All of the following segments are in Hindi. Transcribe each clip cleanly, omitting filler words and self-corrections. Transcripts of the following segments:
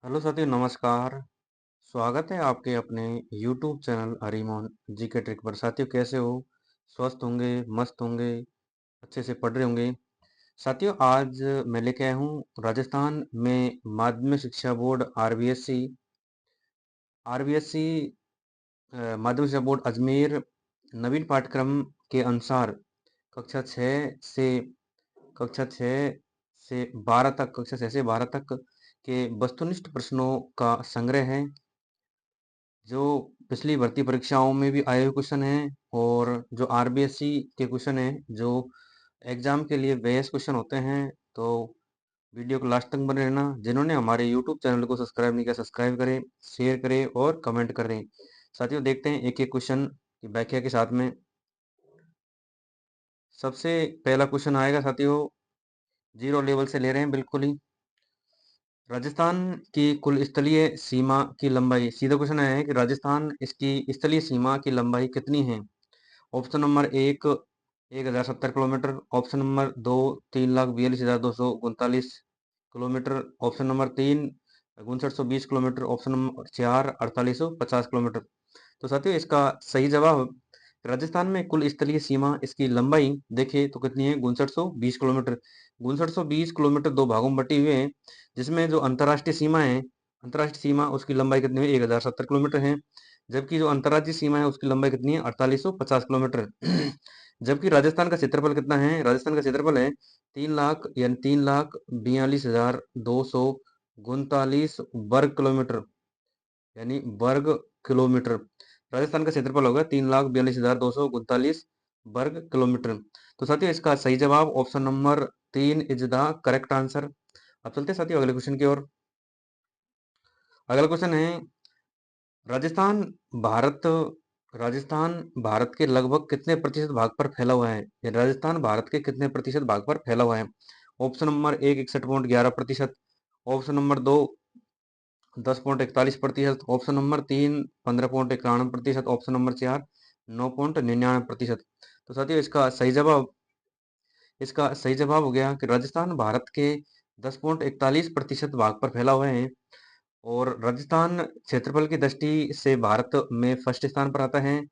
हेलो साथियों, नमस्कार। स्वागत है आपके अपने YouTube चैनल हरिमोहन जी के ट्रिक पर। साथियों, कैसे हो? स्वस्थ होंगे, मस्त होंगे, अच्छे से पढ़ रहे होंगे। साथियों, आज मैं लेके आया हूँ राजस्थान में माध्यमिक शिक्षा बोर्ड आरबीएससी माध्यमिक शिक्षा बोर्ड अजमेर नवीन पाठ्यक्रम के अनुसार कक्षा 6 से कक्षा 6 से 12 तक कक्षा 6 से 12 तक के वस्तुनिष्ठ प्रश्नों का संग्रह है, जो पिछली भर्ती परीक्षाओं में भी आए हुए क्वेश्चन हैं और जो आरबीएससी के क्वेश्चन हैं, जो एग्जाम के लिए बेस क्वेश्चन होते हैं। तो वीडियो को लास्ट तक बने रहना। जिन्होंने हमारे यूट्यूब चैनल को सब्सक्राइब नहीं किया, सब्सक्राइब करें, शेयर करें और कमेंट करें। साथियों, देखते हैं एक एक क्वेश्चन की व्याख्या के साथ में। सबसे पहला क्वेश्चन आएगा साथियों, जीरो लेवल से ले रहे हैं बिल्कुल ही। राजस्थान की कुल स्थलीय सीमा की लंबाई, सीधा क्वेश्चन आया है कि राजस्थान इसकी स्थलीय सीमा की लंबाई कितनी है। ऑप्शन नंबर एक 1070 किलोमीटर, ऑप्शन नंबर दो 3,42,239 किलोमीटर, ऑप्शन नंबर तीन 5920 किलोमीटर, ऑप्शन नंबर चार 4850 किलोमीटर। तो साथियों, इसका सही जवाब राजस्थान में कुल स्थलीय सीमा इसकी लंबाई देखिए तो कितनी है, 5920 किलोमीटर। 5920 किलोमीटर दो भागों में बटी हुई है, जिसमें जो अंतर्राष्ट्रीय सीमा उसकी लंबाई कितनी है, 1070 किलोमीटर है। जबकि जो अंतर्राज्यीय सीमा है उसकी लंबाई कितनी है, 4850 किलोमीटर। जबकि राजस्थान का क्षेत्रफल कितना है, राजस्थान का क्षेत्रफल है 3 लाख यानी 3,42,239 वर्ग किलोमीटर, यानी वर्ग किलोमीटर। राजस्थान का क्षेत्रफल होगा 3,42,239 वर्ग किलोमीटर। तो साथियों, इसका सही जवाब ऑप्शन नंबर तीन इज द करेक्ट आंसर। अब चलते हैं साथियों अगले क्वेश्चन की ओर। अगला क्वेश्चन है, राजस्थान भारत राजस्थान भारत के लगभग कितने प्रतिशत भाग पर फैला हुआ है। ये राजस्थान भारत के कितने प्रतिशत भाग पर फैला हुआ है। ऑप्शन नंबर एक 61.11%, ऑप्शन नंबर दो 10.41%, ऑप्शन नंबर तीन 15.91%, ऑप्शन नंबर चार 9.99%। तो साथियों, इसका सही जवाब हो गया कि राजस्थान भारत के 10.41% भाग पर फैला हुआ है। और राजस्थान क्षेत्रफल की दृष्टि से भारत में फर्स्ट स्थान पर आता है,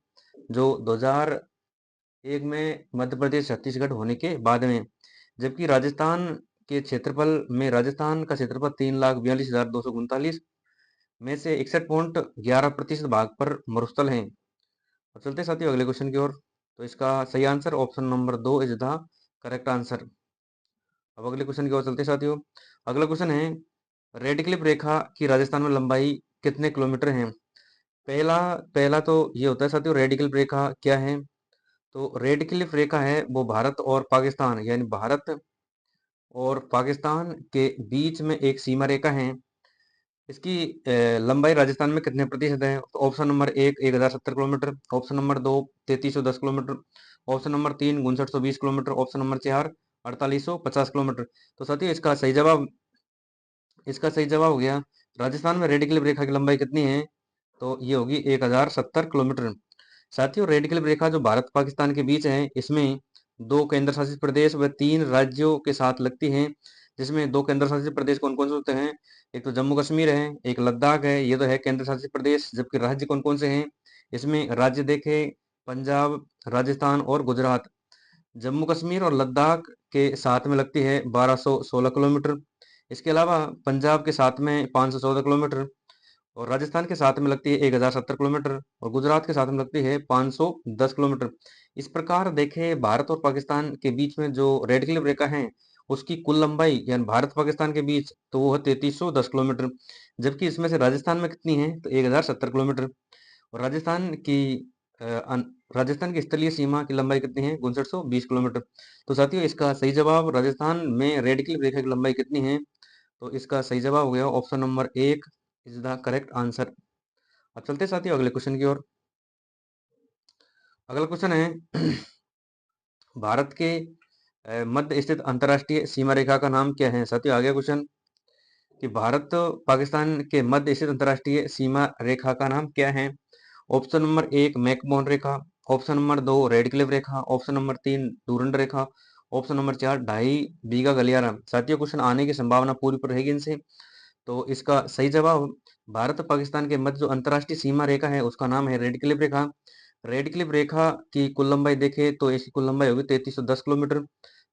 जो 2001 में मध्य प्रदेश छत्तीसगढ़ होने के बाद में। जबकि राजस्थान का क्षेत्रफल 3,42,239 में से 61.11% भाग पर मरुस्थल है। अब चलते हैं साथियों अगले क्वेश्चन की ओर। तो इसका सही आंसर ऑप्शन नंबर दो इज द करेक्ट आंसर। अब अगले क्वेश्चन की ओर चलते हैं साथियों। अगला क्वेश्चन है, रेड क्लिफ रेखा की राजस्थान में लंबाई कितने किलोमीटर है। पहला पहला तो ये होता है साथियों, रेड क्लिफ रेखा क्या है। तो रेड क्लिफ रेखा है वो भारत और पाकिस्तान, यानी भारत और पाकिस्तान के बीच में एक सीमा रेखा है। इसकी लंबाई राजस्थान में कितने प्रतिशत है। तो ऑप्शन नंबर एक 1070 किलोमीटर, ऑप्शन नंबर दो 3310 किलोमीटर, ऑप्शन नंबर तीन 5920 किलोमीटर, ऑप्शन नंबर चार 4850 किलोमीटर। तो साथियों, इसका सही जवाब हो गया, राजस्थान में रेड क्लिफ रेखा की लंबाई कितनी है। तो ये होगी 1070 किलोमीटर। साथियों, रेड क्लिफ रेखा जो भारत पाकिस्तान के बीच है, इसमें दो केंद्र शासित प्रदेश व तीन राज्यों के साथ लगती है। जिसमें दो केंद्र शासित प्रदेश कौन कौन से होते हैं, एक तो जम्मू कश्मीर है, एक लद्दाख है, ये तो है केंद्र शासित प्रदेश। जबकि राज्य कौन कौन से हैं, इसमें राज्य देखे पंजाब, राजस्थान और गुजरात। जम्मू कश्मीर और लद्दाख के साथ में लगती है 1216 किलोमीटर। इसके अलावा पंजाब के साथ में 514 किलोमीटर, और राजस्थान के साथ में लगती है 1070 किलोमीटर, और गुजरात के साथ में लगती है 510 किलोमीटर। इस प्रकार देखें, भारत और पाकिस्तान के बीच में जो रेड क्लिफ रेखा है उसकी कुल लंबाई, यानी भारत पाकिस्तान के बीच, तो वो है 3310 किलोमीटर। जबकि इसमें से राजस्थान में कितनी है, तो 1070 किलोमीटर। और अ, अन- राजस्थान की स्थलीय सीमा की लंबाई कितनी है, 5920 किलोमीटर। तो साथियों, इसका सही जवाब राजस्थान में रेड क्लिफ रेखा की लंबाई कितनी है। तो इसका सही जवाब हो गया ऑप्शन नंबर एक इज द करेक्ट आंसर। अब चलते हैं साथियों अगले क्वेश्चन की ओर। अगला क्वेश्चन है, भारत के मध्य स्थित अंतर्राष्ट्रीय सीमा रेखा का नाम क्या है। साथियों, आ गया क्वेश्चन कि भारत पाकिस्तान के मध्य स्थित अंतर्राष्ट्रीय सीमा रेखा का नाम क्या है। ऑप्शन नंबर एक मैकमोहन रेखा, ऑप्शन नंबर दो रेड क्लिफ रेखा, ऑप्शन नंबर तीन डूरंड रेखा, ऑप्शन नंबर चार ढाई बीघा गलियारा। साथियों, क्वेश्चन आने की संभावना पूरी पर रहेगी इनसे। तो इसका सही जवाब भारत और पाकिस्तान के मध्य जो अंतर्राष्ट्रीय सीमा रेखा है उसका नाम है रेड क्लिफ रेखा। रेड क्लिफ रेखा की कुल लंबाई देखें तो इसकी कुल लंबाई होगी 3310 किलोमीटर,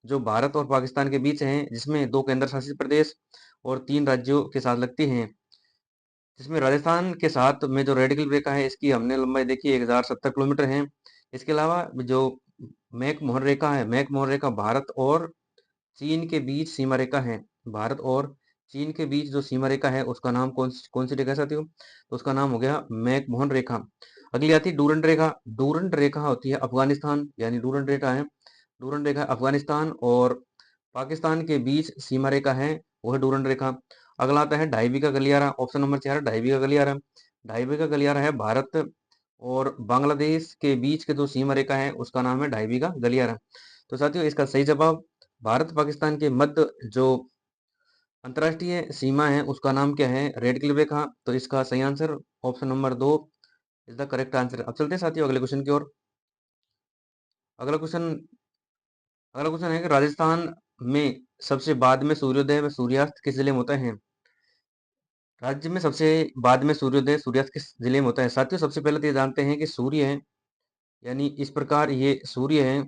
जो भारत और पाकिस्तान के बीच है, जिसमें 2 केंद्र शासित प्रदेश और 3 राज्यों के साथ लगती हैं। जिसमें राजस्थान के साथ में जो रेड क्लिफ रेखा है इसकी हमने लंबाई देखी 1070 किलोमीटर है। इसके अलावा जो मैकमोहन रेखा है, मैकमोहन रेखा भारत और चीन के बीच सीमा रेखा है। भारत और चीन के बीच जो सीमा रेखा है उसका नाम कौन सी रेखा है साथियों? तो उसका नाम हो गया मैकमोहन रेखा। अगली आती है डूरंड रेखा। डूरंड रेखा होती है अफगानिस्तान, यानी डूरंड रेखा है, डूरंड रेखा अफगानिस्तान और पाकिस्तान के बीच सीमा रेखा है, वो है डूरंड रेखा। अगला आता है ढाईवी का गलियारा। ऑप्शन नंबर 4 ढाईवी का गलियारा। ढाईवी का गलियारा है भारत और बांग्लादेश के बीच के जो सीमा रेखा है उसका नाम है ढाईवी का गलियारा। तो साथियों इसका सही जवाब भारत पाकिस्तान के मध्य जो अंतर्राष्ट्रीय सीमा है उसका नाम क्या है? रेड क्लिफ रेखा। तो इसका सही answer option number 2 is the correct answer. अब चलते हैं साथियों अगले क्वेश्चन की ओर। अगला क्वेश्चन अगला क्वेश्चन है कि राजस्थान में सबसे बाद में सूर्योदय व सूर्यास्त किस जिले में होता है? राज्य में सबसे बाद में सूर्योदय सूर्यास्त किस जिले में होता है? साथियों सबसे पहले तो ये जानते हैं कि सूर्य है, यानी इस प्रकार ये सूर्य है।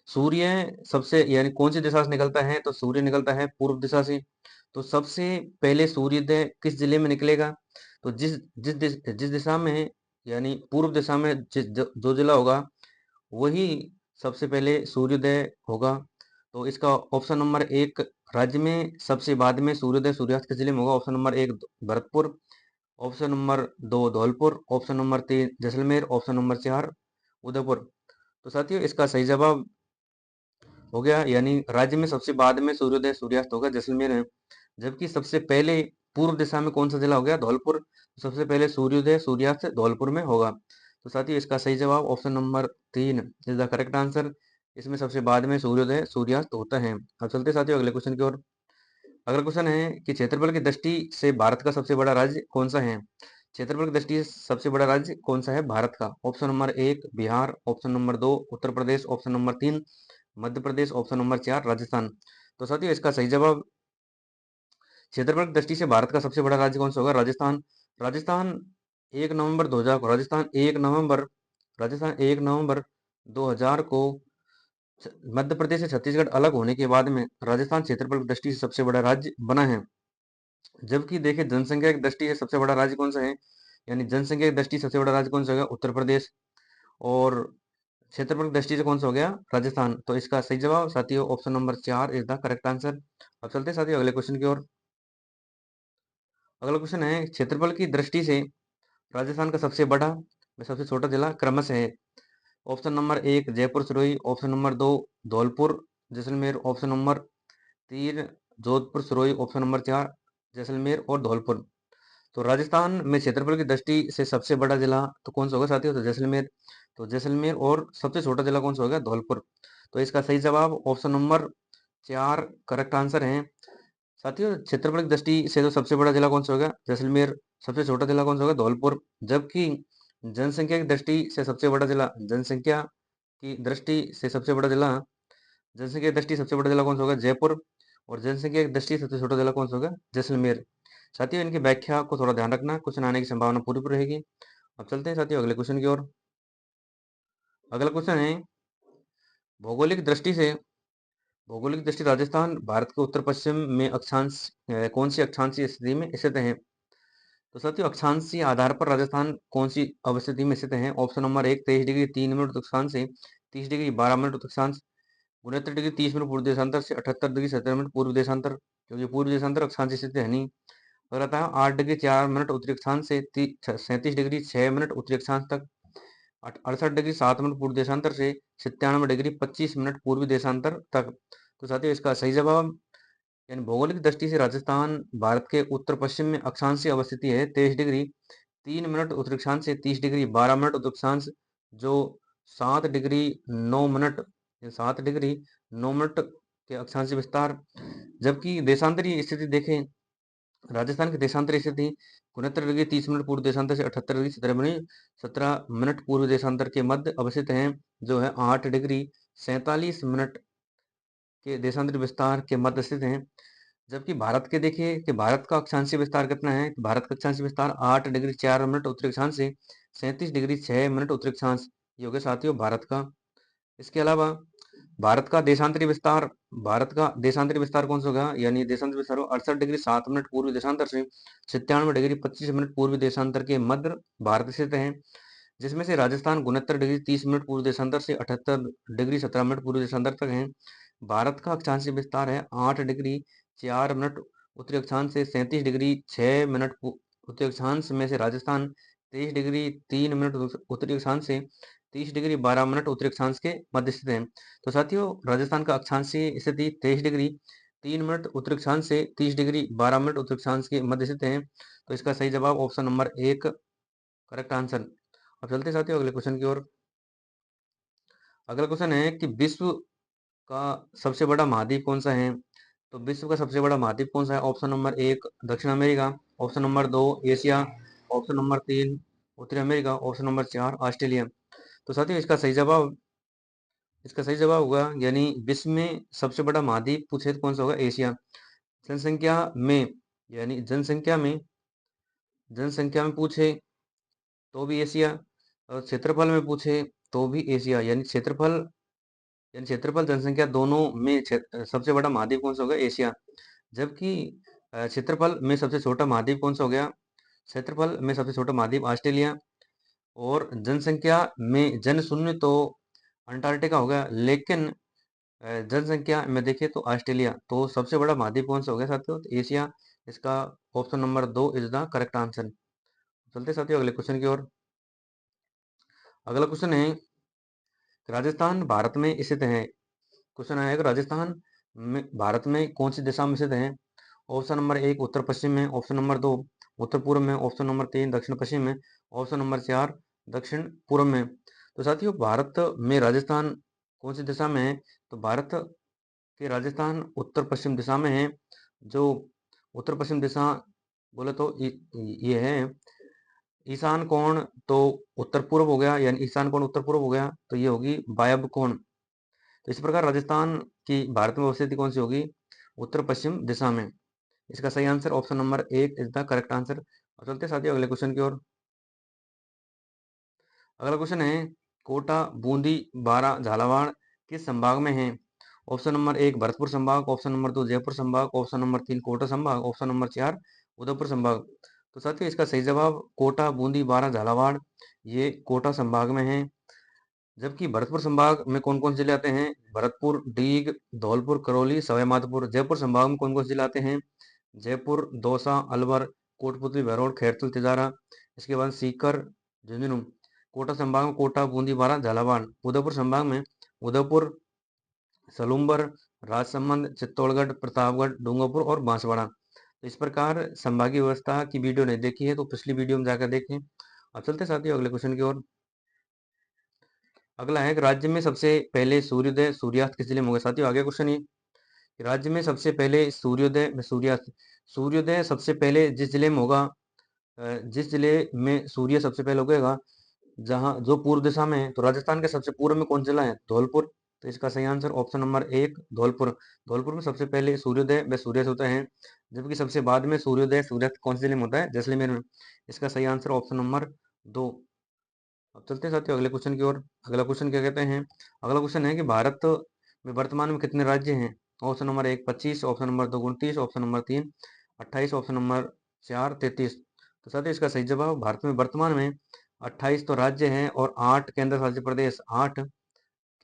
सूर्य सबसे यानी कौन सी दिशा से निकलता है? तो सूर्य निकलता है पूर्व दिशा से। तो सबसे पहले सूर्योदय किस जिले में निकलेगा? तो जिस दिशा में, यानी पूर्व दिशा में जो जिला होगा वही सबसे पहले सूर्योदय होगा। तो इसका ऑप्शन नंबर 1 राज्य में सबसे बाद में सूर्योदय सूर्यास्त किस जिले में होगा? Option number 1 Bharatpur, option number 2 Dholpur, option number 3 Jaisalmer, option number 4 Udaipur. तो साथियों इसका सही जवाब हो गया, यानी राज्य में सबसे बाद में सूर्योदय सूर्यास्त होगा जैसलमेर है। जबकि सबसे पहले पूर्व दिशा में कौन सा जिला हो गया? धौलपुर। सबसे पहले सूर्योदय सूर्यास्त धौलपुर में होगा। तो साथियों इसका सही जवाब option number 3 is the correct answer. इसमें सबसे बाद में सूर्योदय सूर्यास्त होता है। अब चलते साथियों अगले क्वेश्चन की ओर। अगला क्वेश्चन है कि क्षेत्रफल की दृष्टि से भारत का सबसे बड़ा राज्य कौन सा है? क्षेत्रफल की दृष्टि से सबसे बड़ा राज्य कौन सा है भारत का? Option number 1 Bihar, option number 2 Uttar Pradesh, option number 3 Madhya Pradesh, option number 4 Rajasthan. तो साथियों इसका सही जवाब क्षेत्रफल की दृष्टि से भारत का सबसे बड़ा राज्य कौन सा होगा? राजस्थान। राजस्थान 1 नवंबर 2000 को राजस्थान 1 नवंबर 2000 को मध्य प्रदेश से छत्तीसगढ़ अलग होने के बाद में राजस्थान क्षेत्रफल की दृष्टि से सबसे बड़ा राज्य बना है। जबकि देखिए जनसंख्या की दृष्टि से सबसे बड़ा राज्य कौन सा है? यानी जनसंख्या की दृष्टि से सबसे बड़ा राज्य कौन सा होगा? उत्तर प्रदेश। और क्षेत्रफल की दृष्टि से कौन सा हो गया? राजस्थान। तो इसका सही जवाब साथियों option number 4 is the correct answer. अब चलते हैं साथियों अगले क्वेश्चन की ओर। अगला क्वेश्चन है क्षेत्रफल की दृष्टि से राजस्थान का सबसे बड़ा व सबसे छोटा जिला क्रमशः है। Option number 1 Jaipur Sirohi, option number 2 Dholpur Jaisalmer, option number 3 Jodhpur Sirohi, option number 4 Jaisalmer और धौलपुर। तो राजस्थान में क्षेत्रफल की दृष्टि से सबसे बड़ा जिला तो कौन सा होगा साथियों? तो जैसलमेर। तो जैसलमेर और सबसे छोटा जिला कौन सा होगा? धौलपुर। तो इसका सही जवाब ऑप्शन नंबर 4 करेक्ट आंसर है। साथियों क्षेत्रफल की दृष्टि से तो सबसे बड़ा जिला कौन सा होगा? जैसलमेर। सबसे छोटा जिला कौन सा होगा? धौलपुर। जबकि जनसंख्या की दृष्टि से सबसे बड़ा जिला जनसंख्या की दृष्टि से सबसे बड़ा जिला जनसंख्या की दृष्टि से सबसे बड़ा जिला कौन सा होगा? जयपुर। और जनसंख्या की दृष्टि से सबसे छोटा जिला कौन सा होगा? जैसलमेर। साथियों इनकी व्याख्या को थोड़ा ध्यान रखना, क्वेश्चन आने की संभावना पूरी पूरी रहेगी। अब चलते हैं साथियों अगले क्वेश्चन की ओर। अगला क्वेश्चन है भौगोलिक दृष्टि से भौगोलिक दृष्टि राजस्थान भारत के उत्तर पश्चिम में अक्षांश कौन सी अक्षांशीय स्थिति में स्थित है? तो साथियों अक्षांशीय आधार पर राजस्थान कौन सी अवस्थिति में स्थित है? ऑप्शन नंबर 1 23 डिग्री 3 मिनट उत्तर अक्षांश से 30 डिग्री 12 मिनट उत्तर अक्षांश, 69 डिग्री 30 मिनट पूर्व देशांतर से 78 डिग्री 17 मिनट पूर्व देशांतर, क्योंकि पूर्व देशांतर अक्षांशीय स्थिति है नहीं। अगर आता है 8 डिग्री 4 मिनट उत्तरी अक्षांश से 37 डिग्री 6 मिनट उत्तरी अक्षांश तक, 68 डिग्री 7 मिनट पूर्व देशांतर से 97 डिग्री 25 मिनट पूर्वी देशांतर तक। तो साथियों इसका सही जवाब, यानी भौगोलिक दृष्टि से राजस्थान भारत के उत्तर पश्चिम में अक्षांशीय अवस्थिति है 23 डिग्री 3 मिनट उत्तरी अक्षांश से 30 डिग्री 12 मिनट उत्तरी अक्षांश, जो 7 डिग्री 9 मिनट 7 डिग्री 9 मिनट के अक्षांशीय विस्तार। जबकि देशांतरी स्थिति देखें, राजस्थान की देशांतरी स्थिति 69 डिग्री 30 मिनट पूर्व देशांतर से 78 डिग्री 17 मिनट पूर्व देशांतर के मध्य अवस्थित है, जो है 8 डिग्री 47 मिनट के देशांतरी विस्तार के मध्य स्थित है। जबकि भारत के देखिए कि भारत का अक्षांशीय विस्तार कितना है, तो भारत का अक्षांशीय विस्तार 8 डिग्री 4 मिनट उत्तरी अक्षांश से 37 डिग्री 6 मिनट उत्तरी अक्षांश, ये हो गया साथियों भारत का। इसके अलावा भारत का देशांतरी विस्तार, भारत का देशांतरी विस्तार कौन सा होगा, यानी देशांतरी विस्तार 68 डिग्री 7 मिनट पूर्वी देशांतर से 97 डिग्री 25 मिनट पूर्वी देशांतर के मध्य भारत स्थित है, जिसमें से राजस्थान 69 डिग्री 30 मिनट पूर्व देशांतर से 78 डिग्री 17 मिनट पूर्व देशांतर तक है। भारत का अक्षांशीय विस्तार है 8 डिग्री 4 मिनट उत्तरी अक्षांश से 37 डिग्री 6 मिनट उत्तरी अक्षांश में से राजस्थान 23 डिग्री 3 मिनट उत्तरी अक्षांश से 30 डिग्री 12 मिनट उत्तरी अक्षांश के मध्य स्थित है। तो साथियों राजस्थान का अक्षांशीय स्थिति 23 डिग्री 3 मिनट उत्तरी अक्षांश से 30 डिग्री 12 मिनट उत्तरी अक्षांश के मध्य स्थित है। तो इसका सही जवाब ऑप्शन नंबर 1 करेक्ट आंसर। अब चलते साथियों अगले क्वेश्चन की ओर। अगला क्वेश्चन है कि विश्व का सबसे बड़ा महाद्वीप कौन सा है, तो विश्व का सबसे बड़ा महाद्वीप कौन सा है, ऑप्शन नंबर 1 दक्षिण America, option number 2 Asia, option number 3 उत्तरी अमेरिका, ऑप्शन नंबर 4 ऑस्ट्रेलिया। तो साथियों इसका सही जवाब होगा, यानी विश्व में सबसे बड़ा महाद्वीप पूछे तो कौन सा होगा, एशिया। जनसंख्या में, यानी जनसंख्या में पूछे तो भी एशिया, और क्षेत्रफल में पूछे तो भी एशिया, यानी क्षेत्रफल जनसंख्या दोनों में सबसे बड़ा महाद्वीप कौन सा होगा, एशिया। जबकि क्षेत्रफल में सबसे छोटा महाद्वीप कौन सा हो गया, क्षेत्रफल में सबसे छोटा महाद्वीप ऑस्ट्रेलिया। और जनसंख्या में जन शून्य तो अंटार्कटिका हो गया, लेकिन जनसंख्या में देखें तो ऑस्ट्रेलिया। तो सबसे बड़ा महाद्वीप कौन सा हो गया साथियों, तो एशिया। इसका option number 2 is the correct answer. चलते साथियों अगले क्वेश्चन की ओर। अगला क्वेश्चन है राजस्थान भारत में स्थित है। क्वेश्चन आएगा राजस्थान में भारत में कौन सी दिशा में स्थित है। ऑप्शन नंबर 1 उत्तर पश्चिम में, ऑप्शन नंबर 2 उत्तर पूर्व में, ऑप्शन नंबर 3 दक्षिण पश्चिम में, ऑप्शन नंबर 4 दक्षिण पूर्व में। तो साथियों भारत में राजस्थान कौन सी दिशा में है, तो भारत के राजस्थान उत्तर पश्चिम दिशा में है। जो उत्तर पश्चिम दिशा बोले तो ये है ईशान कोण, तो उत्तर पूर्व हो गया, यानी ईशान कोण उत्तर पूर्व हो गया, तो ये होगी वायव्य कोण। तो इस प्रकार राजस्थान की भारत में स्थिति कौन सी होगी, उत्तर पश्चिम दिशा में। इसका सही answer option number 1 is the correct answer. और चलते साथियों अगले क्वेश्चन की ओर। अगला क्वेश्चन है कोटा बूंदी बारां झालावाड़ किस संभाग में है। ऑप्शन नंबर 1 भरतपुर संभाग, ऑप्शन नंबर 2 जयपुर संभाग, ऑप्शन नंबर 3 कोटा संभाग, ऑप्शन नंबर 4 उदयपुर संभाग। तो साथियों इसका सही जवाब कोटा बूंदी बारां झालावाड़ ये कोटा संभाग में है। जबकि भरतपुर संभाग में कौन कौन से जिले आते हैं, भरतपुर, डीग, धौलपुर, करौली, सवाई माधोपुर। जयपुर संभाग में कौन कौन से जिले आते हैं, जयपुर, दौसा, अलवर, कोटपुतली, भरौड़, खैरसुल, तिजारा। इसके बाद सीकर, झुंझुनू। कोटा संभाग में कोटा, बूंदी, बारा, झालावाड़। उदयपुर संभाग में उदयपुर, सलूम्बर, राजसमंद, चित्तौड़गढ़, प्रतापगढ़, डूंगरपुर और बांसवाड़ा। तो इस प्रकार संभागीय व्यवस्था की वीडियो नहीं देखी है तो पिछली वीडियो में जाकर देखें। अब चलते साथियों अगले क्वेश्चन की ओर। अगला है कि राज्य में सबसे पहले सूर्योदय सूर्यास्त किस जिले में होगा। साथियों आगे क्वेश्चन ये राज्य में सबसे पहले सूर्योदय सूर्योदय सबसे पहले जिस जिले में होगा, जिस जिले में सूर्य सबसे पहले उगेगा, जहां जो पूर्व दिशा में है, तो राजस्थान के सबसे पूर्व में कौन सा जिला है, धौलपुर। तो इसका सही answer option number 1 Dholpur. Dholpur में सबसे पहले सूर्योदय व सूर्यास्त होता है, जबकि सबसे बाद में सूर्योदय सूर्यास्त कौन से जिले में होता है, जैसलमेर में। इसका सही आंसर ऑप्शन नंबर 2। अब चलते हैं साथियों अगले क्वेश्चन की ओर। अगला क्वेश्चन क्या कहते हैं, अगला क्वेश्चन है कि भारत में वर्तमान में कितने राज्य हैं। Option number 1 25, option number 2 29, option number 3 28, option number 4 33। तो साथियों इसका सही जवाब भारत में वर्तमान में 28 तो राज्य हैं और 8 केंद्र शासित प्रदेश, 8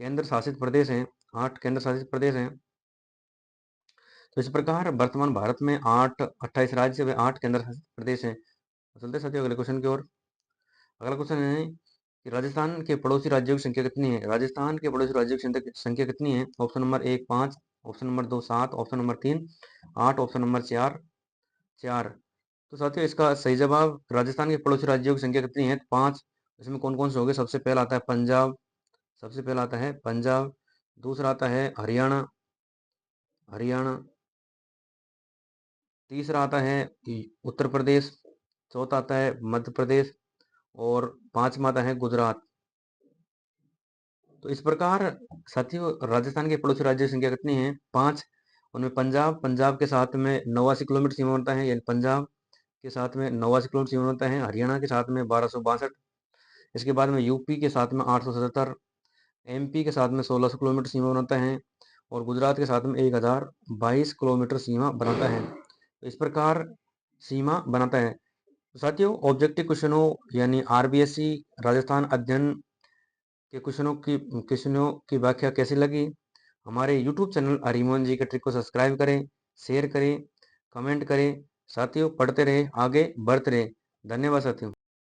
केंद्र शासित प्रदेश हैं, 8 केंद्र शासित प्रदेश हैं। तो इस प्रकार वर्तमान भारत में 28 राज्य व 8 केंद्र शासित प्रदेश हैं। चलते साथियों अगले क्वेश्चन की ओर। अगला क्वेश्चन है कि राजस्थान के पड़ोसी राज्यों की संख्या कितनी है। राजस्थान के पड़ोसी राज्यों की संख्या कितनी है। Option number 1 5, option number 2 7, option number 3 8, option number 4 4। तो साथियों इसका सही जवाब राजस्थान के पड़ोसी राज्यों की संख्या कितनी है, 5। इसमें कौन कौन से हो गए, सबसे पहला आता है पंजाब, सबसे पहला आता है पंजाब, दूसरा आता है हरियाणा, हरियाणा, तीसरा आता है उत्तर प्रदेश, चौथा आता है मध्य प्रदेश और पांचवा आता है गुजरात। तो इस प्रकार साथियों राजस्थान के पड़ोसी राज्यों की संख्या कितनी है, 5। उनमें पंजाब के साथ में 89 किलोमीटर सीमा बनता है, यानी पंजाब के साथ में 89 किलोमीटर सीमा बनता है। हरियाणा के साथ में 1262, इसके बाद में यूपी के साथ में 877, एमपी के साथ में 1600 किलोमीटर सीमा बनाता है और गुजरात के साथ में 1022 किलोमीटर सीमा बनाता है। तो इस प्रकार सीमा बनाता है। तो साथियों, ऑब्जेक्टिव क्वेश्चनों यानी आरबीएससी राजस्थान अध्ययन के क्वेश्चनों की व्याख्या कैसी लगी? हमारे यूट्यूब चैनल हरिमोहन जी के ट्रिक को सब्सक्राइब करें, शेयर करें, कमेंट करें। साथियों, पढ़ते रहे, आगे बढ़ते रहे। धन्यवाद साथियों।